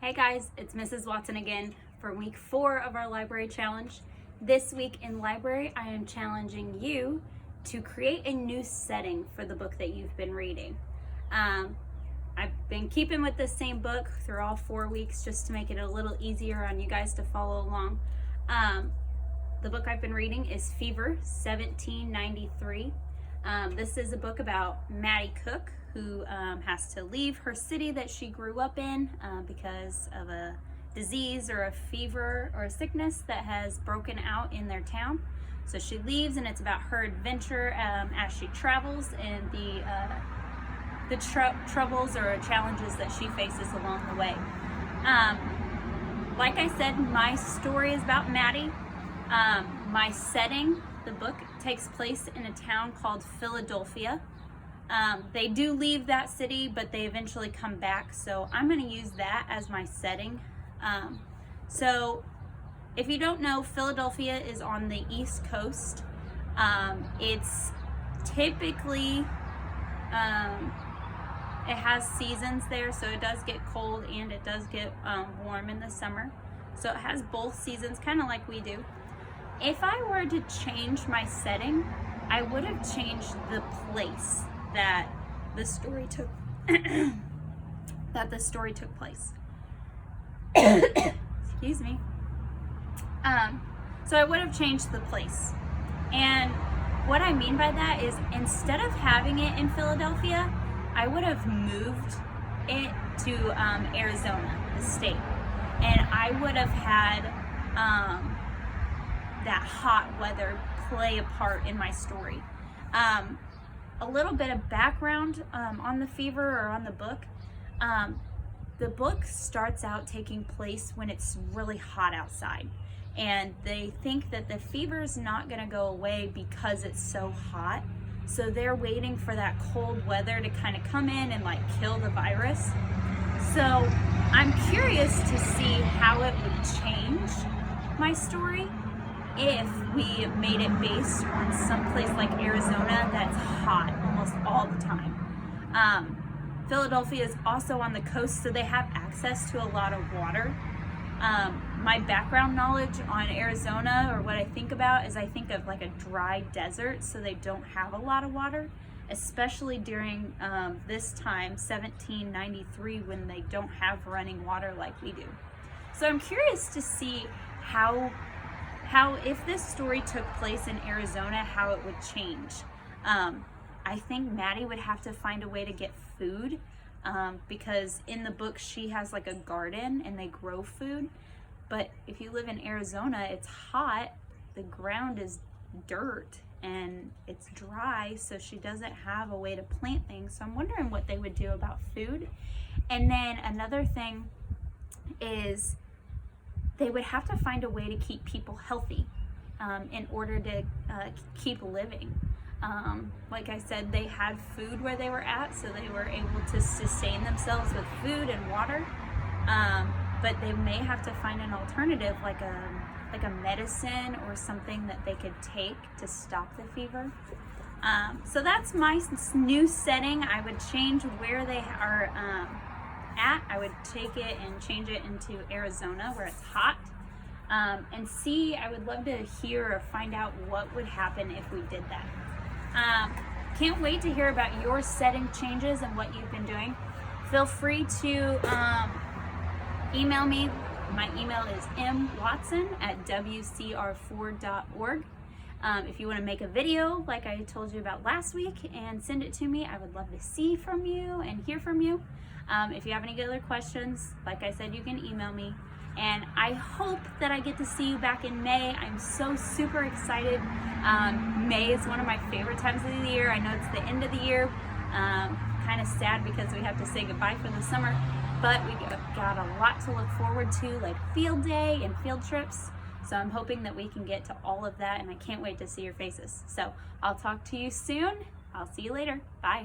Hey guys, it's Mrs. Watson again for week 4 of our library challenge. This week in library, I am challenging you to create a new setting for the book that you've been reading. I've been keeping with the same book through all 4 weeks just to make it a little easier on you guys to follow along. The book I've been reading is Fever, 1793. This is a book about Maddie Cook, who has to leave her city that she grew up in because of a disease or a fever or a sickness that has broken out in their town. So she leaves, and it's about her adventure as she travels and the troubles or challenges that she faces along the way. Like I said, my story is about Maddie. My setting, the book takes place in a town called Philadelphia. They do leave that city, but they eventually come back, so I'm going to use that as my setting. So if you don't know, Philadelphia is on the East Coast. It's typically, it has seasons there, so it does get cold and it does get warm in the summer. So it has both seasons, kind of like we do. If I were to change my setting, I would have changed the place that the story took place. Excuse me. So I would have changed the place. And what I mean by that is, instead of having it in Philadelphia, I would have moved it to Arizona, the state. And I would have had that hot weather play a part in my story. A little bit of background on the fever or on the book. The book starts out taking place when it's really hot outside, and they think that the fever is not going to go away because it's so hot, so they're waiting for that cold weather to kind of come in and like kill the virus. So I'm curious to see how it would change my story if we made it based on some place like Arizona that's hot almost all the time. Philadelphia is also on the coast, so they have access to a lot of water. My background knowledge on Arizona, or what I think about, is I think of like a dry desert, so they don't have a lot of water, especially during this time, 1793, when they don't have running water like we do. So I'm curious to see how if this story took place in Arizona, how it would change. I think Maddie would have to find a way to get food, because in the book she has like a garden and they grow food. But if you live in Arizona, it's hot, the ground is dirt and it's dry, so she doesn't have a way to plant things. So I'm wondering what they would do about food. And then another thing is, they would have to find a way to keep people healthy in order to keep living. Like I said, they had food where they were at, so they were able to sustain themselves with food and water. But they may have to find an alternative, like a medicine or something that they could take to stop the fever. So that's my new setting. I would change where they are at. I would take it and change it into Arizona, where it's hot, and see, I would love to hear or find out what would happen if we did that. Can't wait to hear about your setting changes and what you've been doing. Feel free to email me. My email is mwatson@wcr4.org. If you want to make a video like I told you about last week and send it to me, I would love to see from you and hear from you. If you have any other questions, like I said, you can email me. And I hope that I get to see you back in May. I'm so super excited. May is one of my favorite times of the year. I know it's the end of the year. Kind of sad because we have to say goodbye for the summer, but we got a lot to look forward to, like field day and field trips. So I'm hoping that we can get to all of that, and I can't wait to see your faces. So I'll talk to you soon. I'll see you later. Bye.